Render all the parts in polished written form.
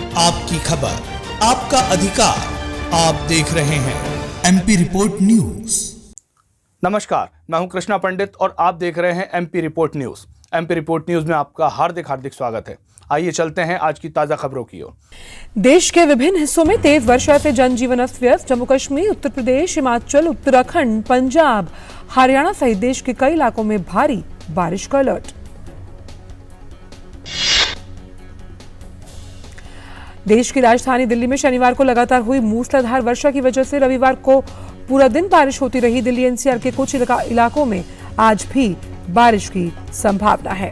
आपकी खबर, आपका अधिकार। आप देख रहे हैं एमपी रिपोर्ट न्यूज। नमस्कार, मैं हूं कृष्णा पंडित और आप देख रहे हैं MP report news. MP report news में आपका हार्दिक स्वागत है। आइए चलते हैं आज की ताजा खबरों की ओर। देश के विभिन्न हिस्सों में तेज वर्षा से जनजीवन अस्त व्यस्त। जम्मू कश्मीर, उत्तर प्रदेश, हिमाचल, उत्तराखंड, पंजाब, हरियाणा सहित देश के कई इलाकों में भारी बारिश का अलर्ट। देश की राजधानी दिल्ली में शनिवार को लगातार हुई मूसलाधार वर्षा की वजह से रविवार को पूरा दिन बारिश होती रही। दिल्ली एनसीआर के कुछ इलाकों में आज भी बारिश की संभावना है।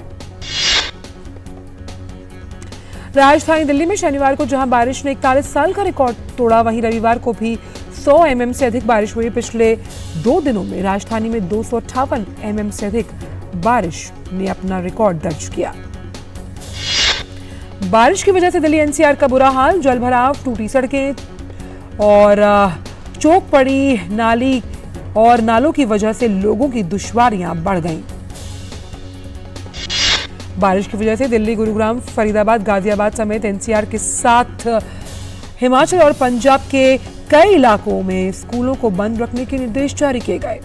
राजधानी दिल्ली में शनिवार को जहां बारिश ने 41 साल का रिकॉर्ड तोड़ा, वहीं रविवार को भी 100 mm से अधिक बारिश हुई। पिछले 2 दिनों में राजधानी में 258 mm से अधिक बारिश ने अपना रिकॉर्ड दर्ज किया। बारिश की वजह से दिल्ली एनसीआर का बुरा हाल। जलभराव, टूटी सड़कें और चौक पड़ी नाली और नालों की वजह से लोगों की दुश्वारियां बढ़ गईं। बारिश की वजह से दिल्ली, गुरुग्राम, फरीदाबाद, गाजियाबाद समेत एनसीआर के साथ हिमाचल और पंजाब के कई इलाकों में स्कूलों को बंद रखने के निर्देश जारी किए गए।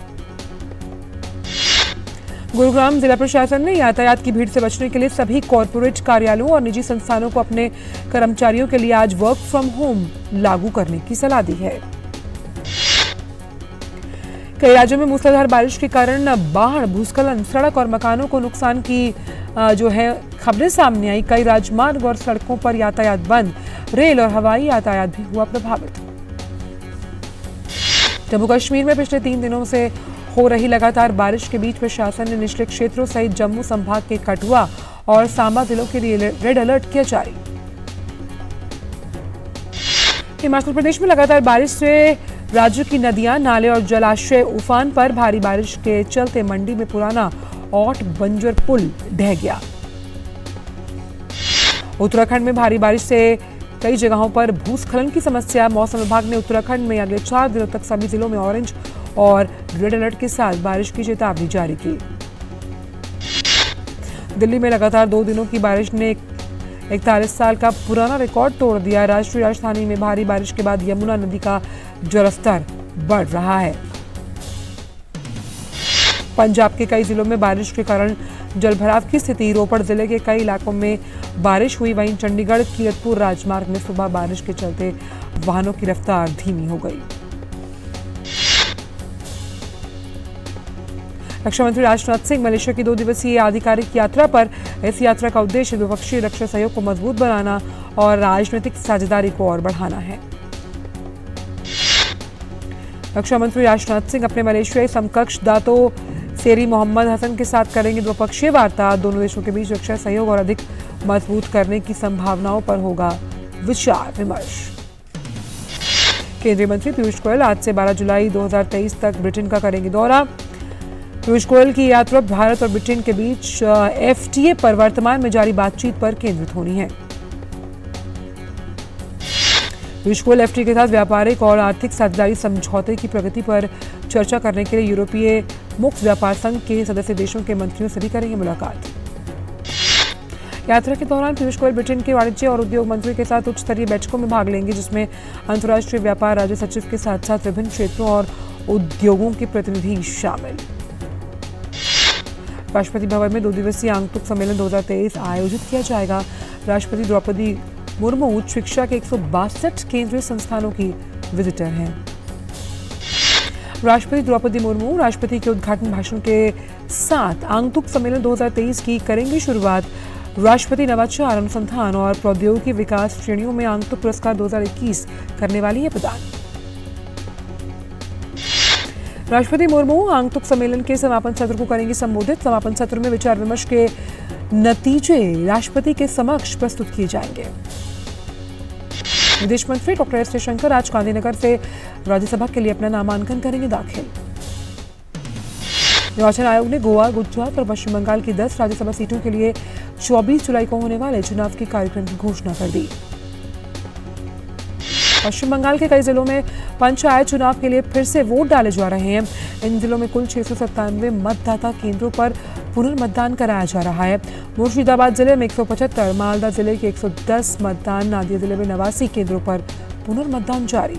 गुरुग्राम जिला प्रशासन ने यातायात की भीड़ से बचने के लिए सभी कॉरपोरेट कार्यालयों और निजी संस्थानों को अपने कर्मचारियों के लिए आज वर्क फ्रॉम होम लागू करने की सलाह दी है। कई राज्यों में मूसलाधार बारिश के कारण बाढ़, भूस्खलन, सड़क और मकानों को नुकसान की खबरें सामने आई। कई राजमार्ग और सड़कों पर यातायात बंद, रेल और हवाई यातायात भी हुआ प्रभावित। जम्मू कश्मीर में पिछले 3 दिनों से हो रही लगातार बारिश के बीच प्रशासन ने निचले क्षेत्रों सहित जम्मू संभाग के कठुआ और सांबा जिलों के लिए रेड अलर्ट किया जारी। हिमाचल प्रदेश में लगातार बारिश से राज्य की नदियां, नाले और जलाशय उफान पर। भारी बारिश के चलते मंडी में पुराना औट बंजर पुल ढह गया। उत्तराखंड में भारी बारिश से कई जगहों पर भूस्खलन की समस्या। मौसम विभाग ने उत्तराखंड में अगले 4 दिनों तक सभी जिलों में ऑरेंज और रेड अलर्ट के साथ बारिश की चेतावनी जारी की। दिल्ली में लगातार 2 दिनों की बारिश ने 41 साल का पुराना रिकॉर्ड तोड़ दिया। राष्ट्रीय राजधानी में भारी बारिश के बाद यमुना नदी का जलस्तर बढ़ रहा है। पंजाब के कई जिलों में बारिश के कारण जलभराव की स्थिति। रोपड़ जिले के कई इलाकों में बारिश हुई। वहीं चंडीगढ़ कीरतपुर राजमार्ग में सुबह बारिश के चलते वाहनों की रफ्तार धीमी हो गई। रक्षा मंत्री राजनाथ सिंह मलेशिया की 2 दिवसीय आधिकारिक यात्रा पर। इस यात्रा का उद्देश्य द्विपक्षीय रक्षा सहयोग को मजबूत बनाना और राजनीतिक साझेदारी को और बढ़ाना है। रक्षा मंत्री राजनाथ सिंह अपने मलेशियाई समकक्ष दातो सेरी मोहम्मद हसन के साथ करेंगे द्विपक्षीय वार्ता। दोनों देशों के बीच रक्षा सहयोग और अधिक मजबूत करने की संभावनाओं पर होगा विचार विमर्श। केंद्रीय मंत्री पीयूष गोयल आज से 12 जुलाई 2023 तक ब्रिटेन का करेंगे दौरा। पीयूष गोयल की यात्रा भारत और ब्रिटेन के बीच एफटीए पर वर्तमान में जारी बातचीत पर केंद्रित होनी है। पीयूष गोयल एफटीए के साथ व्यापारिक और आर्थिक साझेदारी समझौते की प्रगति पर चर्चा करने के लिए यूरोपीय मुक्त व्यापार संघ के सदस्य देशों के मंत्रियों से भी करेंगे मुलाकात। यात्रा के दौरान पीयूष गोयल ब्रिटेन के वाणिज्य और उद्योग मंत्री के साथ उच्च स्तरीय बैठकों में भाग लेंगे, जिसमें अंतर्राष्ट्रीय व्यापार राज्य सचिव के साथ साथ विभिन्न क्षेत्रों और उद्योगों के प्रतिनिधि शामिल। राष्ट्रपति भवन में 2 दिवसीय आंगतुक सम्मेलन 2023 आयोजित किया जाएगा। राष्ट्रपति द्रौपदी मुर्मू उच्च शिक्षा के 162 केंद्रीय संस्थानों की विजिटर हैं। राष्ट्रपति द्रौपदी मुर्मू राष्ट्रपति के उद्घाटन भाषण के साथ आंगतुक सम्मेलन 2023 की करेंगी शुरुआत। राष्ट्रपति नवाचार, अनुसंधान और प्रौद्योगिकी विकास श्रेणियों में आंगतुक पुरस्कार 2021 करने वाली है प्रदान। राष्ट्रपति मुर्मू आंगतुक सम्मेलन के समापन सत्र को करेंगी संबोधित। समापन सत्र में विचार विमर्श के नतीजे राष्ट्रपति के समक्ष प्रस्तुत किए जाएंगे। विदेश मंत्री डॉक्टर एस जयशंकर आज गांधीनगर से राज्यसभा के लिए अपना नामांकन करेंगे दाखिल। निर्वाचन आयोग ने गोवा, गुजरात और पश्चिम बंगाल की 10 राज्यसभा सीटों के लिए 24 जुलाई को होने वाले चुनाव के कार्यक्रम की घोषणा कर दी। पश्चिम बंगाल के कई जिलों में पंचायत चुनाव के लिए फिर से वोट डाले जा रहे हैं। इन जिलों में कुल 697 मतदाता केंद्रों पर पुनर्मतदान कराया जा रहा है। मुर्शिदाबाद जिले में 175, मालदा जिले के 110 मतदान, नादिया जिले में 89 केंद्रों पर पुनर्मतदान जारी।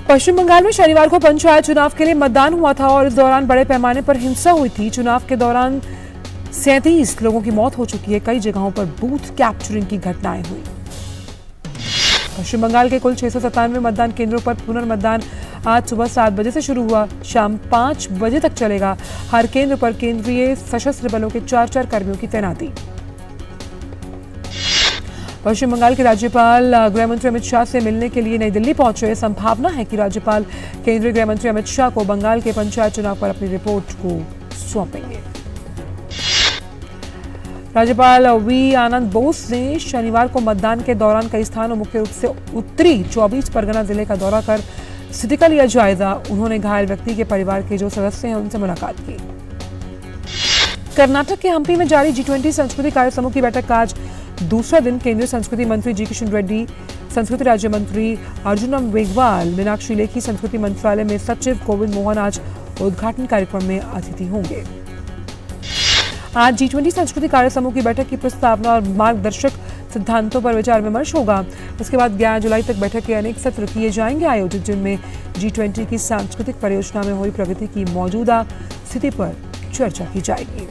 पश्चिम बंगाल में शनिवार को पंचायत चुनाव के लिए मतदान हुआ था और इस दौरान बड़े पैमाने पर हिंसा हुई थी। चुनाव के दौरान 37 लोगों की मौत हो चुकी है। कई जगहों पर बूथ कैप्चरिंग की घटनाएं हुई। पश्चिम बंगाल के कुल 697 मतदान केंद्रों पर पुनर्मतदान आज सुबह 7 बजे से शुरू हुआ, शाम 5 बजे तक चलेगा। हर केंद्र पर केंद्रीय सशस्त्र बलों के 4-4 कर्मियों की तैनाती। पश्चिम बंगाल के राज्यपाल गृह मंत्री अमित शाह से मिलने के लिए नई दिल्ली पहुंचे। संभावना है कि राज्यपाल केंद्रीय गृह मंत्री अमित शाह को बंगाल के पंचायत चुनाव पर अपनी रिपोर्ट को सौंपेंगे। राज्यपाल वी आनंद बोस ने शनिवार को मतदान के दौरान कई स्थानों, मुख्य रूप से उत्तरी 24 परगना जिले का दौरा कर स्थिति का लिया जायजा। उन्होंने घायल व्यक्ति के परिवार के जो सदस्य हैं उनसे मुलाकात की। कर्नाटक के हम्पी में जारी G20 संस्कृति कार्य समूह की बैठक का आज दूसरा दिन। केंद्रीय संस्कृति मंत्री जी किशन रेड्डी, संस्कृति राज्य मंत्री अर्जुन मेघवाल, मीनाक्षी लेखी, संस्कृति मंत्रालय में सचिव गोविंद मोहन आज उद्घाटन कार्यक्रम में अतिथि होंगे। आज G20 संस्कृति कार्य समूह की बैठक की प्रस्तावना और मार्गदर्शक सिद्धांतों पर विचार विमर्श होगा। इसके बाद 11 जुलाई तक बैठक के अनेक सत्र किए जाएंगे आयोजित, जिनमें G20 की सांस्कृतिक परियोजना में हुई प्रगति की मौजूदा स्थिति पर चर्चा की जाएगी।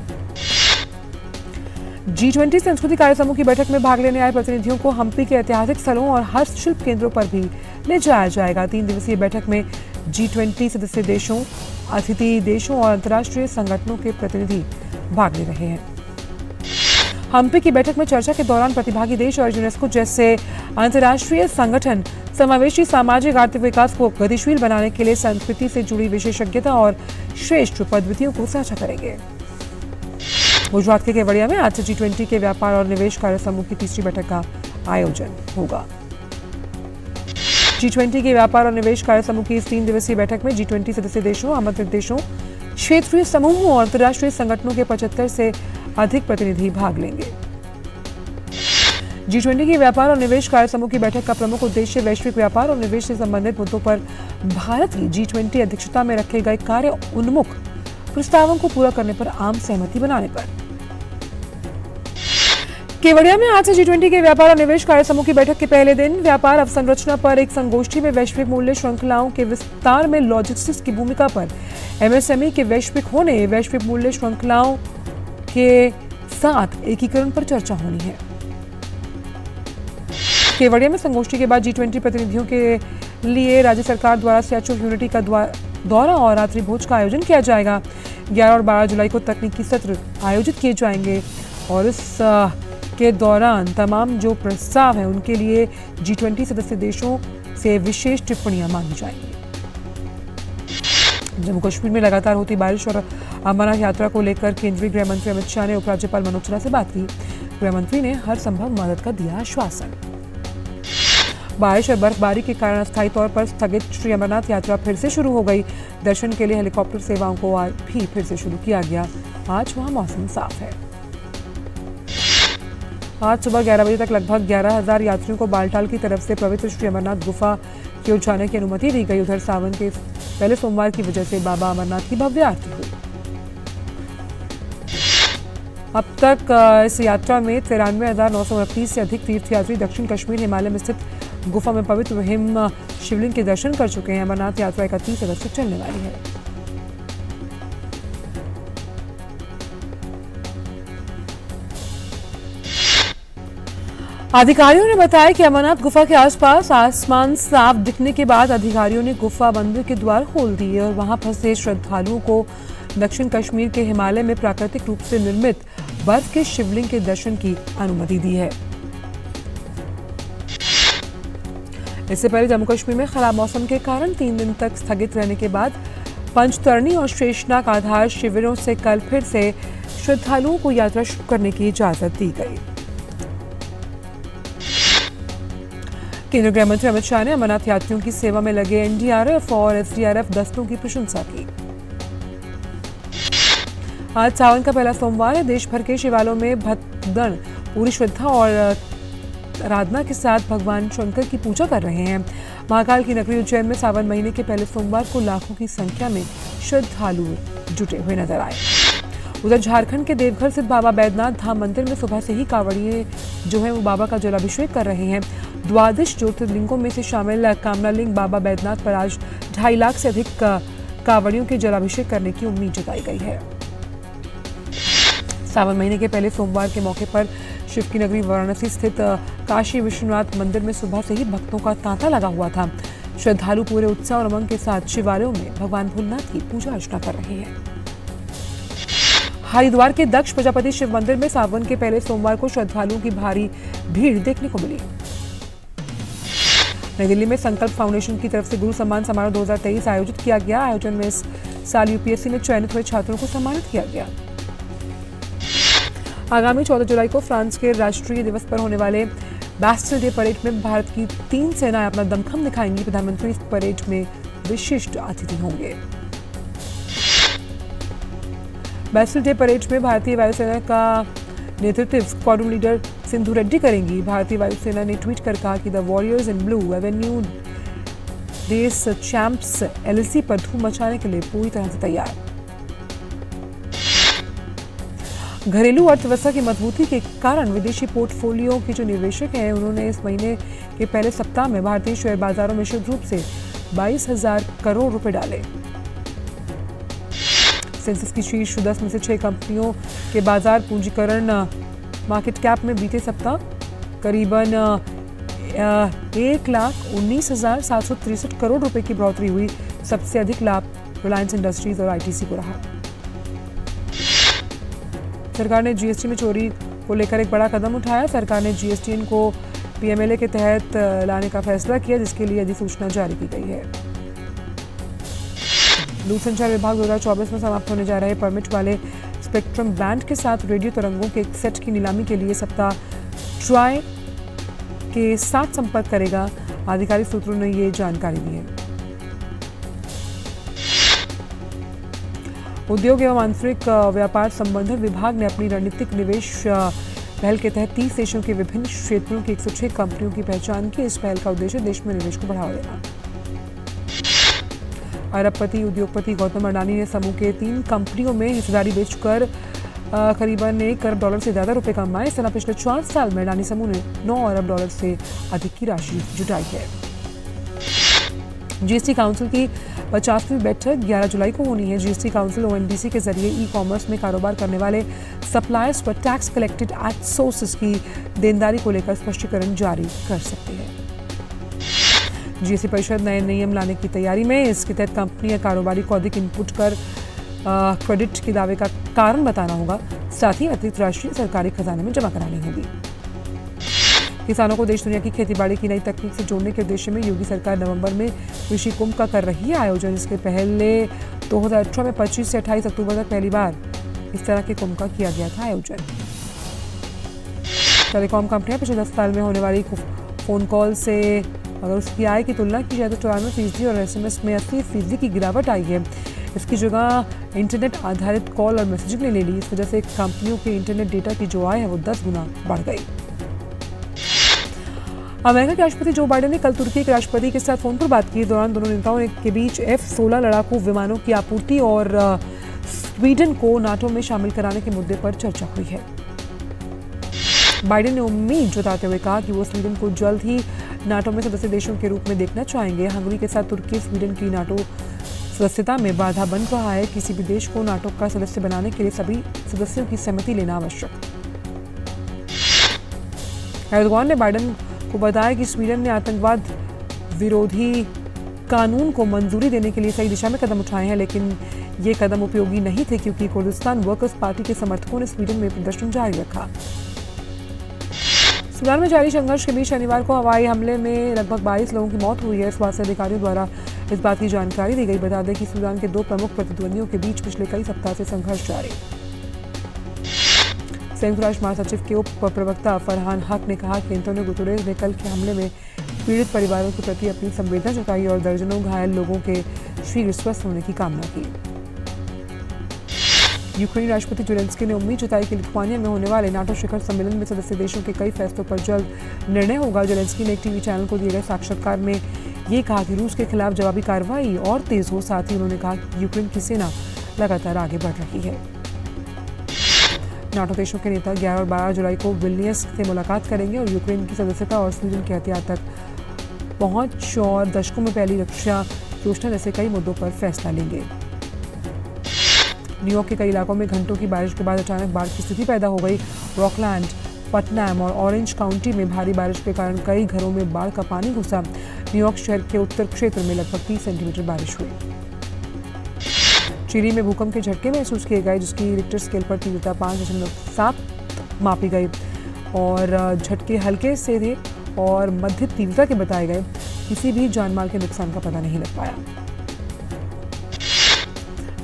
G20 संस्कृति कार्य समूह की बैठक में भाग लेने आए प्रतिनिधियों को हम्पी के ऐतिहासिक स्थलों और हस्तशिल्प केंद्रों पर भी ले जाया जाएगा। 3 दिवसीय बैठक में G20 सदस्य देशों, अतिथि देशों और अंतर्राष्ट्रीय संगठनों के प्रतिनिधि भाग ले रहे हैं। हम्पी की बैठक में चर्चा के दौरान प्रतिभागी देश और यूनेस्को जैसे अंतर्राष्ट्रीय संगठन समावेशी सामाजिक आर्थिक विकास को गतिशील बनाने के लिए संस्कृति से जुड़ी विशेषज्ञता और श्रेष्ठ पद्धतियों को साझा करेंगे। गुजरात के केवड़िया में आज से G20 के व्यापार और निवेश कार्य समूह की तीसरी बैठक का आयोजन होगा। G20 के व्यापार और निवेश कार्य समूह की इस 3 दिवसीय बैठक में G20 सदस्य देशों, आमंत्रित देशों, क्षेत्रीय समूहों और अंतर्राष्ट्रीय संगठनों के 75 से अधिक प्रतिनिधि भाग लेंगे। G20 की व्यापार और निवेश कार्य समूह की बैठक का प्रमुख उद्देश्य वैश्विक व्यापार और निवेश से संबंधित मुद्दों पर भारत की G20 अध्यक्षता में रखे गए कार्य उन्मुख प्रस्तावों को पूरा करने पर आम सहमति बनाने पर। केवड़िया में आज से G20 के व्यापार और निवेश कार्य समूह की बैठक के पहले दिन व्यापार अवसंरचना पर एक संगोष्ठी में वैश्विक मूल्य श्रृंखलाओं के विस्तार में लॉजिस्टिक्स की भूमिका पर, MSME के वैश्विक होने, वैश्विक मूल्य श्रृंखलाओं के साथ एकीकरण पर चर्चा होनी है। केवड़िया में संगोष्ठी के बाद G20 प्रतिनिधियों के लिए राज्य सरकार द्वारा स्टैच्यू ऑफ यूनिटी का दौरा और रात्रि भोज का आयोजन किया जाएगा। 11 और 12 जुलाई को तकनीकी सत्र आयोजित किए जाएंगे और इस के दौरान तमाम जो प्रस्ताव हैं उनके लिए G20 सदस्य देशों से विशेष टिप्पणियां मांगी जाएंगी। जम्मू कश्मीर में लगातार होती बारिश और अमरनाथ यात्रा को लेकर केंद्रीय गृह मंत्री अमित शाह ने उपराज्यपाल मनोज सिन्हा से बात की। गृह मंत्री ने हर संभव मदद का दिया आश्वासन। बारिश और बर्फबारी के कारण अस्थायी तौर पर स्थगित श्री अमरनाथ यात्रा फिर से शुरू हो गई। दर्शन के लिए हेलीकॉप्टर सेवाओं को आज भी फिर से शुरू किया गया। आज वहां मौसम साफ है। आज सुबह 11 बजे तक लगभग 11,000 यात्रियों को बालटाल की तरफ से पवित्र श्री अमरनाथ गुफा की ओर जाने की अनुमति दी गई। उधर सावन के पहले सोमवार की वजह से बाबा अमरनाथ की भव्य आरती हुई। अब तक इस यात्रा में 93,929 से अधिक तीर्थयात्री दक्षिण कश्मीर हिमालय में स्थित गुफा में पवित्र हिम शिवलिंग के दर्शन कर चुके हैं। अमरनाथ यात्रा 31 अगस्त तक चलने वाली है। अधिकारियों ने बताया कि अमरनाथ गुफा के आसपास आसमान साफ दिखने के बाद अधिकारियों ने गुफा मंदिर के द्वार खोल दिए और वहां फंसे श्रद्धालुओं को दक्षिण कश्मीर के हिमालय में प्राकृतिक रूप से निर्मित बर्फ के शिवलिंग के दर्शन की अनुमति दी है। इससे पहले जम्मू कश्मीर में खराब मौसम के कारण 3 दिन तक स्थगित रहने के बाद पंचतरणी और शेषनाग आधार शिविरों से कल फिर से श्रद्धालुओं को यात्रा शुरू करने की इजाजत दी गई। केंद्रीय गृह मंत्री अमित शाह ने अमरनाथ यात्रियों की सेवा में लगे NDRF और SDRF दस्तों की प्रशंसा की। आज सावन का पहला सोमवार है। देश भर के शिवालयों में भक्तगण पूरी श्रद्धा और आराधना के साथ भगवान शंकर की पूजा कर रहे हैं। महाकाल की नगरी उज्जैन में सावन महीने के पहले सोमवार को लाखों की संख्या में श्रद्धालु जुटे हुए नजर आए। उधर झारखंड के देवघर स्थित बाबा बैद्यनाथ धाम मंदिर में सुबह से ही कांवड़िए जो है वो बाबा का जलाभिषेक कर रहे हैं। द्वादश ज्योतिर्लिंगों में से शामिल कामनालिंग बाबा बैद्यनाथ पर आज 2.5 लाख से अधिक कांवड़ियों के जलाभिषेक करने की उम्मीद जताई गई है। सावन महीने के पहले सोमवार के मौके पर शिव की नगरी वाराणसी स्थित काशी विश्वनाथ मंदिर में सुबह से ही भक्तों का तांता लगा हुआ था। श्रद्धालु पूरे उत्साह और उमंग के साथ शिवालयों में भगवान भोलेनाथ की पूजा अर्चना कर रहे हैं। हरिद्वार के दक्ष प्रजापति शिव मंदिर में सावन के पहले सोमवार को श्रद्धालुओं की भारी भीड़ देखने को मिली। नई दिल्ली में संकल्प फाउंडेशन की तरफ से गुरु सम्मान समारोह 2023 आयोजित किया गया। आयोजन में इस साल यूपीएससी में चयनित हुए छात्रों को सम्मानित किया गया। आगामी 14 जुलाई को फ्रांस के राष्ट्रीय दिवस पर होने वाले बैस्टिल डे परेड में भारत की 3 सेनाएं अपना दमखम दिखाएंगी। प्रधानमंत्री इस परेड में विशिष्ट अतिथि होंगे। बैस्टिल डे परेड में भारतीय वायुसेना का नेतृत्व स्क्वाड्रन लीडर सिंधु रेड्डी करेंगी। भारतीय वायुसेना ने ट्वीट कर कहा कि the warriors in blue Avenue देश चैंप्स एलएसी पर धूम मचाने के लिए पूरी तरह से तैयार। घरेलू अर्थव्यवस्था की मजबूती के कारण विदेशी पोर्टफोलियो के जो निवेशक हैं उन्होंने इस महीने के पहले सप्ताह में भारतीय शेयर बाजारों में शुद्ध रूप से 22,000 करोड़ रुपए डाले। सेंसेक्स की शीर्ष 10 में से 6 कंपनियों के बाजार पूंजीकरण मार्केट कैप में बीते सप्ताह करीबन 1,19,763 करोड़ रुपए की बढ़ोतरी हुई। सबसे अधिक लाभ रिलायंस इंडस्ट्रीज और आईटीसी को रहा। सरकार ने जीएसटी में चोरी को लेकर एक बड़ा कदम उठाया। सरकार ने जीएसटीएन को पीएमएलए के तहत लाने का फैसला किया, जिसके लिए अधिसूचना जारी की गई है। दूरसंचार विभाग 2024 में समाप्त होने जा रहे परमिट वाले स्पेक्ट्रम बैंड के साथ रेडियो तरंगों के एक सेट की नीलामी के लिए सप्ताह ट्राई के साथ संपर्क करेगा। आधिकारिक सूत्रों ने ये जानकारी दी है। उद्योग एवं आंतरिक व्यापार संबंधन विभाग ने अपनी रणनीतिक निवेश पहल के तहत 30 देशों के विभिन्न क्षेत्रों की 106 कंपनियों की पहचान की। इस पहल का उद्देश्य देश में निवेश को बढ़ावा देना। अरबपति उद्योगपति गौतम अडानी ने समूह के 3 कंपनियों में हिस्सेदारी बेचकर करीबन $1 अरब से ज्यादा रुपए कमाए। इस तरह पिछले 4 साल में अडानी समूह ने $9 अरब से अधिक की राशि जुटाई है। जीएसटी काउंसिल की 50वीं बैठक 11 जुलाई को होनी है। जीएसटी काउंसिल ओएनडीसी के जरिए ई कॉमर्स में कारोबार करने वाले सप्लायर्स पर टैक्स कलेक्टेड एट सोर्सेस की देनदारी को लेकर स्पष्टीकरण जारी कर सकती है। जीएसटी परिषद नए नियम लाने की तैयारी में। इसके तहत कंपनी या कारोबारी को अधिक इनपुट कर क्रेडिट के दावे का कारण बताना होगा। साथ ही अतिरिक्त राशि सरकारी खजाने में जमा करानी होगी। किसानों को देश दुनिया की खेतीबाड़ी की नई तकनीक से जोड़ने के उद्देश्य में योगी सरकार नवंबर में कृषि कुंभ का कर रही है आयोजन। इसके पहले 2018 में 25 से 28 अक्टूबर तक पहली बार इस तरह के कुंभ का किया गया था आयोजन। टेलीकॉम कंपनियां पिछले 10 साल में होने वाली फोन कॉल से अगर उसकी आय की तुलना की जाए तो 94% और एसएमएस में 80% की गिरावट आई है। इसकी जगह इंटरनेट आधारित कॉल और मैसेजिंग ने ले ली। इस वजह से कंपनियों के इंटरनेट डेटा की जो आय है वो 10 गुना बढ़ गई। अमेरिका के राष्ट्रपति जो बाइडेन ने कल तुर्की के राष्ट्रपति के साथ फोन पर बात की। दौरान दोनों नेताओं के बीच F-16 लड़ाकू विमानों की आपूर्ति और स्वीडन को नाटो में शामिल कराने के मुद्दे पर चर्चा हुई है। बाइडेन ने उम्मीद जताते हुए कहा कि वो स्वीडन को जल्द ही नाटो में सदस्य देशों के रूप में देखना चाहेंगे। हंगरी के साथ तुर्की स्वीडन की नाटो सदस्यता में बाधा बन रहा है। किसी भी देश को नाटो का सदस्य बनाने के लिए सभी सदस्यों की सहमति लेना आवश्यक। एर्दोगान ने बाइडेन को बताया कि स्वीडन ने आतंकवाद विरोधी कानून को मंजूरी देने के लिए सही दिशा में कदम उठाए हैं, लेकिन ये कदम उपयोगी नहीं थे क्योंकि कुर्दिस्तान वर्कर्स पार्टी के समर्थकों ने स्वीडन में प्रदर्शन जारी रखा। सूडान में जारी संघर्ष के बीच शनिवार को हवाई हमले में लगभग 22 लोगों की मौत हुई है। स्वास्थ्य अधिकारियों द्वारा इस बात की जानकारी दी गई। बता दें कि सूडान के 2 प्रमुख प्रतिद्वंदियों के बीच पिछले कई सप्ताह से संघर्ष जारी। संयुक्त राष्ट्र महासचिव के उप प्रवक्ता फरहान हक ने कहा कि एंटोनियो गुतेरेस ने कल के हमले में पीड़ित परिवारों के प्रति अपनी संवेदना जताई और दर्जनों घायल लोगों के शीघ्र स्वस्थ होने की कामना की। यूक्रेन राष्ट्रपति ज़ेलेंस्की ने उम्मीद जताई कि लिथुआनिया में होने वाले नाटो शिखर सम्मेलन में सदस्य देशों के कई फैसलों पर जल्द निर्णय होगा। ज़ेलेंस्की ने एक टीवी चैनल को दिए गए साक्षात्कार में ये कहा कि रूस के खिलाफ जवाबी कार्रवाई और तेज हो। साथ ही उन्होंने कहा कि यूक्रेन की सेना लगातार आगे बढ़ रही है। नाटो देशों के नेता 11 और 12 जुलाई को विल्नियस से मुलाकात करेंगे और यूक्रेन की सदस्यता और स्वीडन के हथियार तक पहुंच और दशकों में पहली रक्षा योजना जैसे कई मुद्दों पर फैसला लेंगे। न्यूयॉर्क के कई इलाकों में घंटों की बारिश के बाद अचानक बाढ़ की स्थिति पैदा हो गई। रॉकलैंड, पटनैम और ऑरेंज काउंटी में भारी बारिश के कारण कई घरों में बाढ़ का पानी घुसा। न्यूयॉर्क शहर के उत्तर क्षेत्र में लगभग 30 सेंटीमीटर बारिश हुई। चिली में भूकंप के झटके महसूस किए गए, जिसकी रिक्टर स्केल पर तीव्रता 5.7 मापी गई और झटके हल्के से थे और मध्य तीव्रता के बताए गए। किसी भी जानमाल के नुकसान का पता नहीं लग पाया।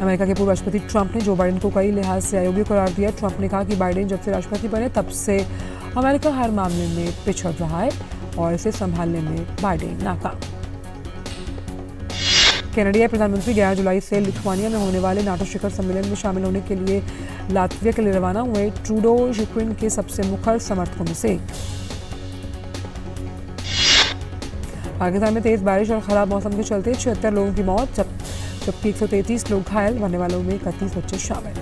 अमेरिका के पूर्व राष्ट्रपति ट्रंप ने जो बाइडेन को कई लिहाज से अयोग्य करार दिया। ट्रंप ने कहा कि बाइडेन जब से राष्ट्रपति बने तब से अमेरिका हर मामले में पिछड़ रहा है और इसे संभालने में बाइडेन नाकाम। कनाडियाई प्रधानमंत्री 11 जुलाई से लिथुआनिया में होने वाले नाटो शिखर सम्मेलन में शामिल होने के लिए लातविया के लिए रवाना हुए। ट्रूडो यूक्रेन के सबसे मुखर समर्थकों में से। पाकिस्तान में तेज बारिश और खराब मौसम के चलते 76 लोगों की मौत, जबकि 133 लोग घायल, मरने वालों में 31 बच्चे शामिल।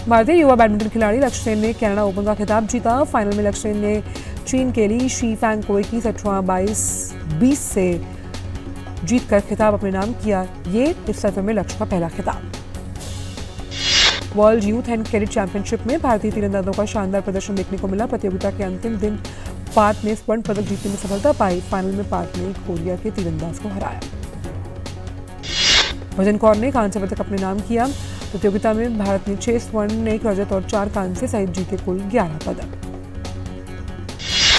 भारतीय युवा बैडमिंटन खिलाड़ी लक्ष्य सेन ने कनाडा ओपन का खिताब जीता। फाइनल में लक्ष्य सेन ने चीन के ली शीफैंग को 21-18-22 से जीतकर खिताब अपने नाम किया। ये इस सत्र में लक्ष्य का पहला खिताब। World youth and cadet championship में भारतीय तीरंदाजों का शानदार प्रदर्शन देखने को मिला। प्रतियोगिता के अंतिम दिन पार्थ ने स्वर्ण पदक जीतने में सफलता पाई। फाइनल में पार्थ ने कोरिया के तीरंदाज को हराया। भजन कौर ने कांस्य पदक अपने नाम किया। प्रतियोगिता में भारत ने 6 स्वर्ण, 1 रजत और 4 कांस्य सहित जीते कुल 11 पदक।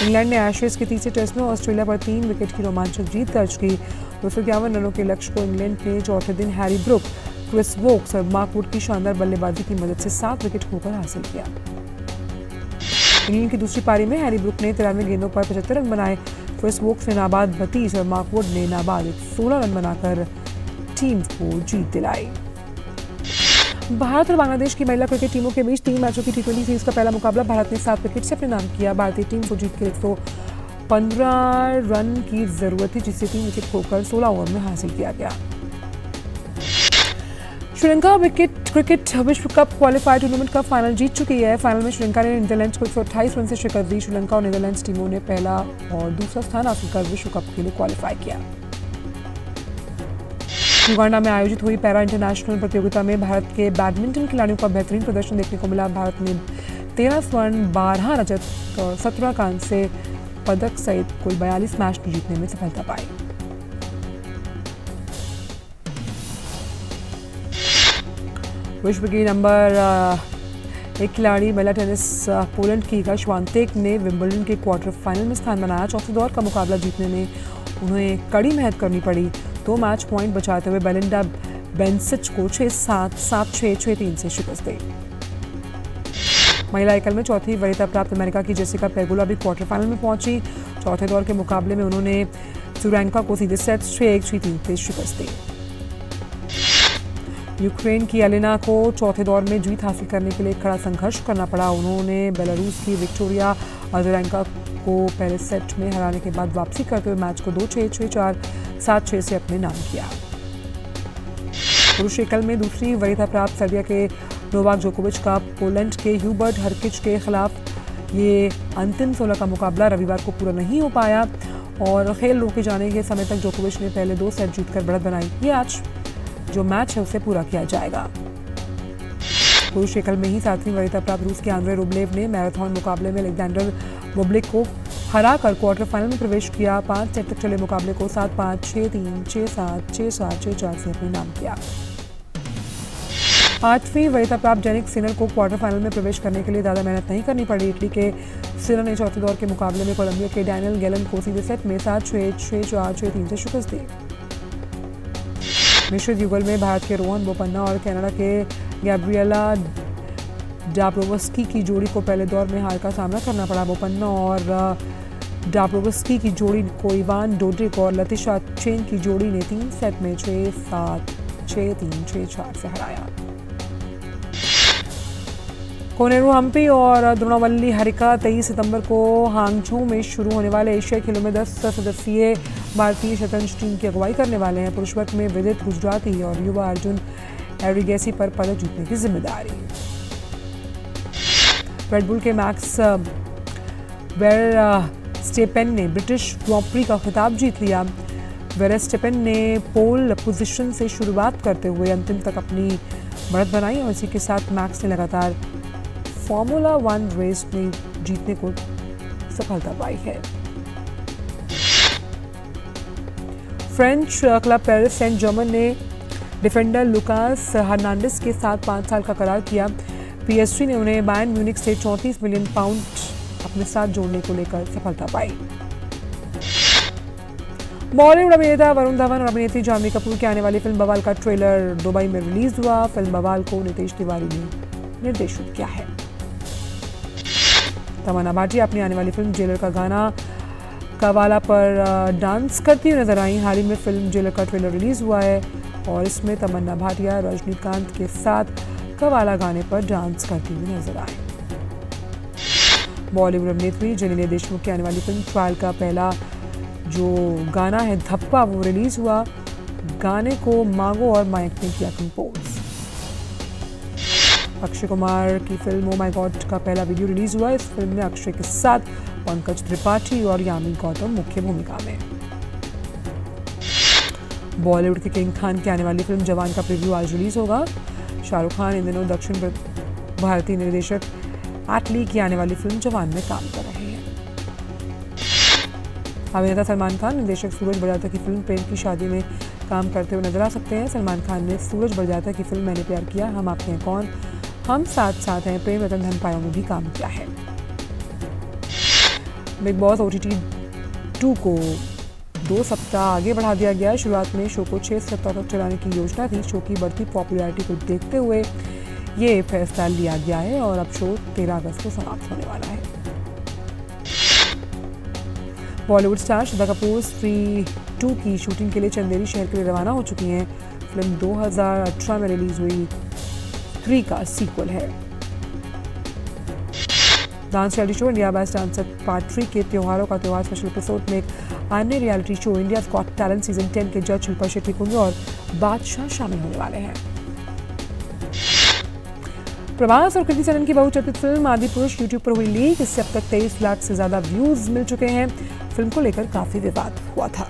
इंग्लैंड ने एशेज के तीसरे टेस्ट में ऑस्ट्रेलिया पर 3 विकेट की रोमांचक जीत दर्ज की। 251 रनों के लक्ष्य को इंग्लैंड ने चौथे दिन हैरी ब्रुक, क्रिस वोक्स और मार्क वुड की शानदार बल्लेबाजी की मदद से 7 विकेट खोकर हासिल किया। इंग्लैंड की दूसरी पारी में हैरी ब्रुक ने 93 गेंदों पर 75 रन बनाए। क्रिस वोक्स ने नाबाद 32 और मार्क वुड ने नाबाद 16 रन बनाकर टीम को जीत दिलाई। भारत और बांग्लादेश की महिला क्रिकेट टीमों के बीच 3 मैचों की T20 सीरीज का पहला मुकाबला भारत ने 7 विकेट से अपने नाम किया। भारतीय टीम को जीत के 115 रन की जरूरत थी, जिसे 3 विकेट खोकर 16 ओवर में हासिल किया गया। श्रीलंका क्रिकेट विश्व कप क्वालिफायर टूर्नामेंट का फाइनल जीत चुकी है। फाइनल में श्रीलंका ने नीदरलैंड्स को 128 रन से शिकस्त दी। श्रीलंका और नीदरलैंड्स टीमों ने पहला और दूसरा स्थान हासिल कर विश्व कप के लिए क्वालिफाई किया। युगांडा में आयोजित हुई पैरा इंटरनेशनल प्रतियोगिता में भारत के बैडमिंटन खिलाड़ियों का बेहतरीन प्रदर्शन देखने को मिला। भारत ने 13 स्वर्ण, 12 रजत और 17 कांस्य पदक सहित कुल 42 मैच जीतने में सफलता पाई। विश्व की नंबर 1 खिलाड़ी महिला टेनिस पोलैंड की इगा श्वांतेक ने विंबलडन के क्वार्टर फाइनल में स्थान बनाया। चौथे दौर का मुकाबला जीतने में उन्हें कड़ी मेहनत करनी पड़ी। 2 मैच पॉइंट बचाते हुए बेलिंडा बेंसिच को 6-7, 7-6, 6-3 से शिकस्त दी। महिला एकल में चौथी वरीयता प्राप्त अमेरिका की जेसिका पेगुला भी क्वार्टर फाइनल में पहुंची। चौथे दौर के मुकाबले में उन्होंने सुरैंका को सीधे सेट 6-1, 6-3 से शिकस्त दी। यूक्रेन की एलेना को चौथे दौर में जीत हासिल करने के लिए कड़ा संघर्ष करना पड़ा। उन्होंने बेलारूस की विक्टोरिया अज़ारेंका को पहले सेट में हराने के बाद वापसी करते हुए मैच को 2-6, 6-4, 7-6 से अपने नाम किया। पुरुष एकल में दूसरी वरीयता प्राप्त सर्बिया के नोवाक जोकोविच का पोलैंड के ह्यूबर्ट हरकिच के खिलाफ ये अंतिम 16 का मुकाबला रविवार को पूरा नहीं हो पाया और खेल रोके जाने के समय तक जोकोविच ने पहले 2 सेट जीतकर बढ़त बनाई। ये आज जो मैच है उसे पूरा किया जाएगा। पुरुष एकल में ही 7वीं वरीयता प्राप्त रूस के आंद्रे रूबलेव ने मैराथन मुकाबले में अलेक्जेंडर बुबलिक को हराकर क्वार्टर फाइनल में प्रवेश किया। 5 सेट तक चले मुकाबले को 7-5, 6-3, 6-7, 6-7, 6-4 से अपने नाम किया। 8वीं वरीयता प्राप्त जेनिक सिनर को क्वार्टर फाइनल में प्रवेश करने के लिए ज़्यादा मेहनत नहीं करनी पड़ी। इटली के सिनर ने चौथे दौर के मुकाबले में कोलंबिया के डैनियल गैलन को सीधे सेट में 7-6, 6-4, 6-3 से शिकस्त दी। मिश्रित युगल में भारत के रोहन बोपन्ना और कनाडा के गैब्रिएला डाब्रोवस्की की जोड़ी को पहले दौर में हार का सामना करना पड़ा। बोपन्ना और डाब्रोवस्की की जोड़ी को इवान डोड्रिक और लतिशा चेन की जोड़ी ने 3 सेट में 6-7, 6-3, 6-4 से हराया। कोनेरू हम्पी और द्रोणावल्ली हरिका 23 सितंबर को हांगझो में शुरू होने वाले एशियाई खेलों में 10 सदस्यीय भारतीय शतरंज टीम की अगुवाई करने वाले हैं। पुरुष वर्ग में विदित गुजराती और युवा अर्जुन एरिगेसी पर पदक जीतने की जिम्मेदारी। रेडबुल के मैक्स वेरस्टेपेन ने ब्रिटिश ग्रां प्री का खिताब जीत लिया। वेरस्टेपेन ने पोल पोजीशन से शुरुआत करते हुए अंतिम तक अपनी बढ़त बनाई और इसी के साथ मैक्स ने लगातार फॉर्मूला 1 रेस में जीतने को सफलता पाई है। French club Paris Saint Germain ने डिफेंडर लुकास हर्नांडिस के साथ 5 साल का करार किया। पीएसजी ने उन्हें बायर्न म्यूनिख से 34 मिलियन पाउंड अपने साथ जोड़ने को लेकर सफलता पाई। बॉलीवुड अभिनेता वरुण धवन और अभिनेत्री जानवी कपूर की आने वाली फिल्म बवाल का ट्रेलर दुबई में रिलीज हुआ। फिल्म बवाल को नितेश तिवारी ने निर्देशित किया है। तमन्ना भाटिया अपनी आने वाली फिल्म जेलर का गाना कवाला पर डांस करती हुई नजर आई। हाल ही में फिल्म जेलर का ट्रेलर रिलीज हुआ है और इसमें तमन्ना भाटिया रजनीकांत के साथ कवाला गाने पर डांस करती हुई नजर आई। बॉलीवुड अभिनेत्री जेनेलिया देशमुख की आने वाली फिल्म ट्रायल का पहला जो गाना है धप्पा वो रिलीज हुआ। गाने को मांगो और मायक ने किया कंपोज। अक्षय कुमार की फिल्म ओ माय गॉड का पहला वीडियो रिलीज हुआ। इस फिल्म में अक्षय के साथ पंकज त्रिपाठी और यामी गौतम मुख्य भूमिका में। बॉलीवुड के किंग खान की आने वाली फिल्म जवान का प्रीव्यू आज रिलीज होगा। शाहरुख खान इन दिनों दक्षिण भारतीय निर्देशक एटली की आने वाली फिल्म जवान में काम कर रहे हैं। अभिनेता सलमान खान निर्देशक सूरज बड़जात्या की फिल्म प्रेम की शादी में काम करते हुए नजर आ सकते हैं। सलमान खान ने सूरज बड़जात्या की फिल्म मैंने प्यार किया, हम आपके हैं कौन, हम साथ साथ हैं, प्रेम रतन धन पायो में भी काम किया है। बिग बॉस OTT 2 को 2 सप्ताह आगे बढ़ा दिया गया। शुरुआत में शो को 6 सप्ताह तक चलाने की योजना थी। शो की बढ़ती पॉपुलैरिटी को देखते हुए ये फैसला लिया गया है और अब शो 13 अगस्त को समाप्त होने वाला है। बॉलीवुड स्टार श्रद्धा कपूर स्त्री 2 की शूटिंग के लिए चंदेरी शहर के लिए रवाना हो चुकी हैं। फिल्म 2018 में रिलीज हुई 3 का सीक्वल है। Dance reality show India best dancer part 3 के त्योहारों का त्योहार स्पेशल एपिसोड में एक अन्य reality show India got talent season 10 के जज शिल्पा शेट्टी कुंज और बादशाह शामिल होने वाले हैं। प्रभास और कृति सेनन की बहुचर्चित फिल्म आदि पुरुष यूट्यूब पर हुई लीक। इससे अब तक 23 लाख से ज्यादा व्यूज मिल चुके हैं। फिल्म को लेकर काफी विवाद हुआ था।